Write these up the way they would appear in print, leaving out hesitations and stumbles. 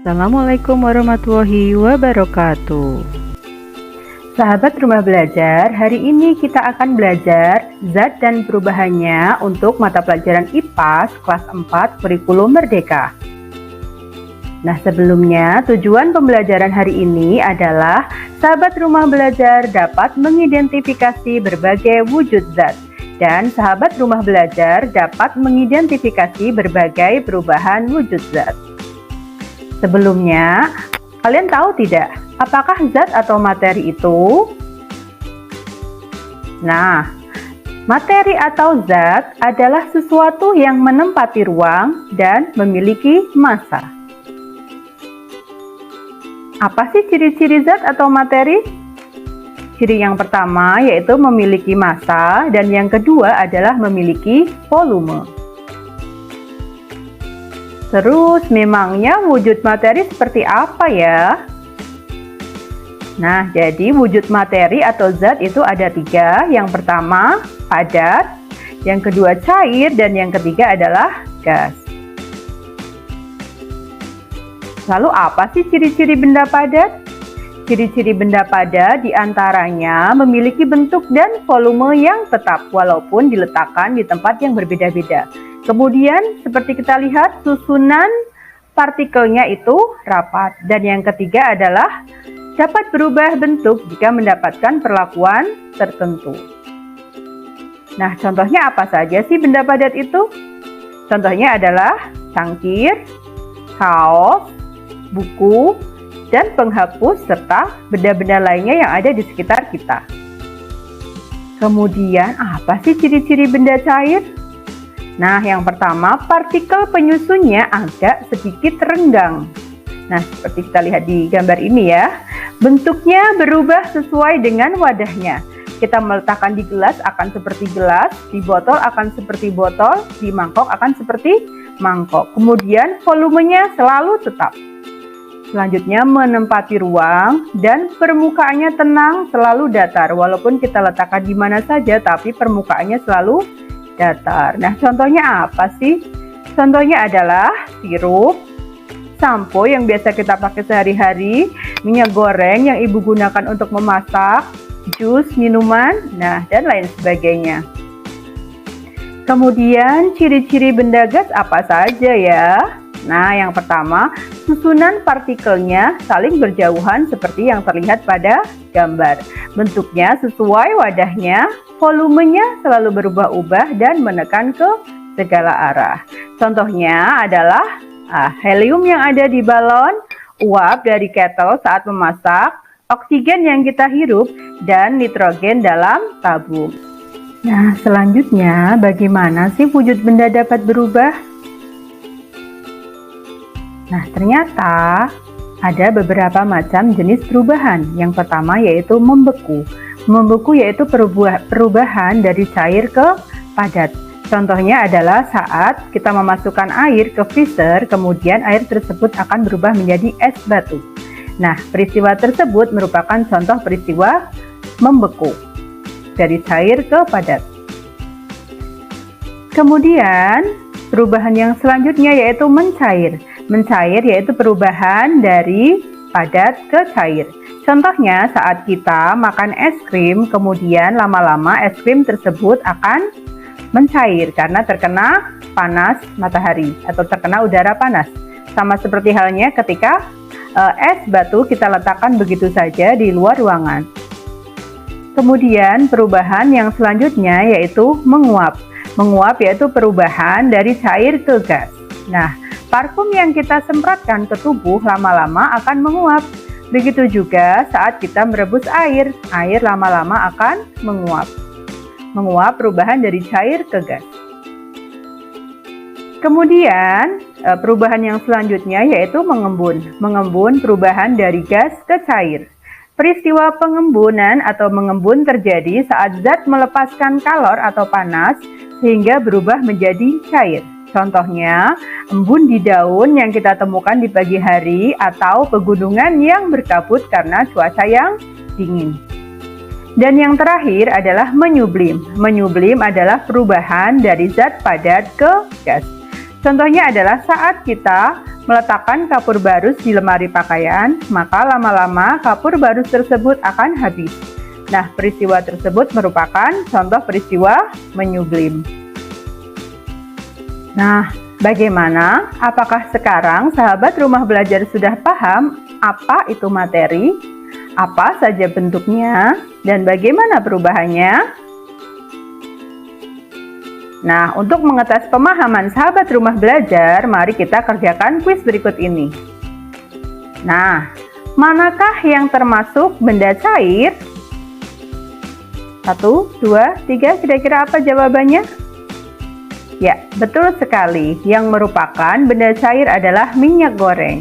Assalamualaikum warahmatullahi wabarakatuh. Sahabat Rumah Belajar, hari ini kita akan belajar zat dan perubahannya untuk mata pelajaran IPA kelas 4 kurikulum Merdeka. Nah, sebelumnya tujuan pembelajaran hari ini adalah sahabat Rumah Belajar dapat mengidentifikasi berbagai wujud zat dan sahabat Rumah Belajar dapat mengidentifikasi berbagai perubahan wujud zat. Sebelumnya, kalian tahu tidak, apakah zat atau materi itu? Nah, materi atau zat adalah sesuatu yang menempati ruang dan memiliki massa. Apa sih ciri-ciri zat atau materi? Ciri yang pertama yaitu memiliki massa dan yang kedua adalah memiliki volume. Terus, memangnya wujud materi seperti apa ya? Nah, jadi wujud materi atau zat itu ada 3. Yang pertama, padat. Yang kedua, cair. Dan yang ketiga adalah gas. Lalu apa sih ciri-ciri benda padat? Ciri-ciri benda padat diantaranya memiliki bentuk dan volume yang tetap walaupun diletakkan di tempat yang berbeda-beda. Kemudian seperti kita lihat susunan partikelnya itu rapat. Dan yang ketiga adalah dapat berubah bentuk jika mendapatkan perlakuan tertentu. Nah, contohnya apa saja sih benda padat itu? Contohnya adalah cangkir, kaos, buku, dan penghapus serta benda-benda lainnya yang ada di sekitar kita. Kemudian apa sih ciri-ciri benda cair? Nah, yang pertama, partikel penyusunnya agak sedikit renggang. Nah, seperti kita lihat di gambar ini ya. Bentuknya berubah sesuai dengan wadahnya. Kita meletakkan di gelas akan seperti gelas, di botol akan seperti botol, di mangkok akan seperti mangkok. Kemudian volumenya selalu tetap. Selanjutnya menempati ruang dan permukaannya tenang, selalu datar. Walaupun kita letakkan di mana saja, tapi permukaannya selalu datar. Nah, contohnya apa sih? Contohnya adalah sirup, sampo yang biasa kita pakai sehari-hari, minyak goreng yang ibu gunakan untuk memasak, jus, minuman, nah, dan lain sebagainya. Kemudian ciri-ciri benda gas apa saja ya? Nah, yang pertama, susunan partikelnya saling berjauhan seperti yang terlihat pada gambar. Bentuknya sesuai wadahnya, volumenya selalu berubah-ubah dan menekan ke segala arah. Contohnya adalah helium yang ada di balon, uap dari kettle saat memasak, oksigen yang kita hirup, dan nitrogen dalam tabung. Nah, selanjutnya bagaimana sih wujud benda dapat berubah? Nah, ternyata ada beberapa macam jenis perubahan. Yang pertama yaitu membeku. Membeku yaitu perubahan dari cair ke padat. Contohnya adalah saat kita memasukkan air ke freezer, kemudian air tersebut akan berubah menjadi es batu. Nah, peristiwa tersebut merupakan contoh peristiwa membeku dari cair ke padat. Kemudian, perubahan yang selanjutnya yaitu mencair. Mencair yaitu perubahan dari padat ke cair. Contohnya saat kita makan es krim, kemudian lama-lama es krim tersebut akan mencair karena terkena panas matahari atau terkena udara panas. Sama seperti halnya ketika es batu kita letakkan begitu saja di luar ruangan. Kemudian perubahan yang selanjutnya yaitu menguap. Menguap yaitu perubahan dari cair ke gas. Nah, parfum yang kita semprotkan ke tubuh lama-lama akan menguap. Begitu juga saat kita merebus air, air lama-lama akan menguap. Menguap perubahan dari cair ke gas. Kemudian perubahan yang selanjutnya yaitu mengembun. Mengembun perubahan dari gas ke cair. Peristiwa pengembunan atau mengembun terjadi saat zat melepaskan kalor atau panas sehingga berubah menjadi cair. Contohnya, embun di daun yang kita temukan di pagi hari atau pegunungan yang berkabut karena cuaca yang dingin. Dan yang terakhir adalah menyublim. Menyublim adalah perubahan dari zat padat ke gas. Contohnya adalah saat kita meletakkan kapur barus di lemari pakaian, maka lama-lama kapur barus tersebut akan habis. Nah, peristiwa tersebut merupakan contoh peristiwa menyublim. Nah, bagaimana? Apakah sekarang sahabat rumah belajar sudah paham apa itu materi, apa saja bentuknya, dan bagaimana perubahannya? Nah, untuk mengetes pemahaman sahabat rumah belajar, mari kita kerjakan kuis berikut ini. Nah, manakah yang termasuk benda cair? 1, 2, 3, kira-kira apa jawabannya? Ya, betul sekali. Yang merupakan benda cair adalah minyak goreng.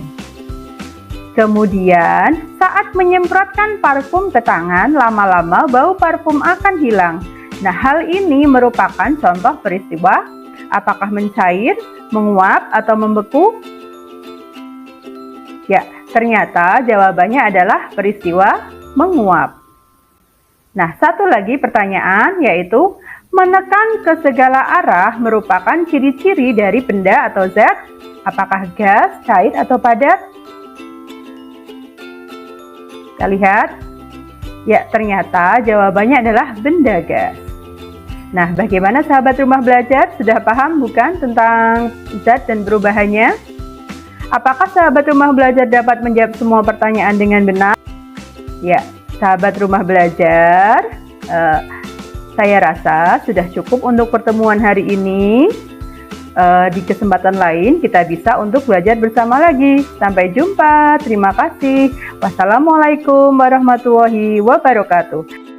Kemudian, saat menyemprotkan parfum ke tangan, lama-lama bau parfum akan hilang. Nah, hal ini merupakan contoh peristiwa apakah mencair, menguap, atau membeku? Ya, ternyata jawabannya adalah peristiwa menguap. Nah, satu lagi pertanyaan yaitu, menekan ke segala arah merupakan ciri-ciri dari benda atau zat? Apakah gas, cair, atau padat? Kita lihat. Ya, ternyata jawabannya adalah benda gas. Nah, bagaimana sahabat rumah belajar? Sudah paham bukan tentang zat dan perubahannya? Apakah sahabat rumah belajar dapat menjawab semua pertanyaan dengan benar? Ya, sahabat rumah belajar, saya rasa sudah cukup untuk pertemuan hari ini. Di kesempatan lain kita bisa untuk belajar bersama lagi. Sampai jumpa, terima kasih. Wassalamualaikum warahmatullahi wabarakatuh.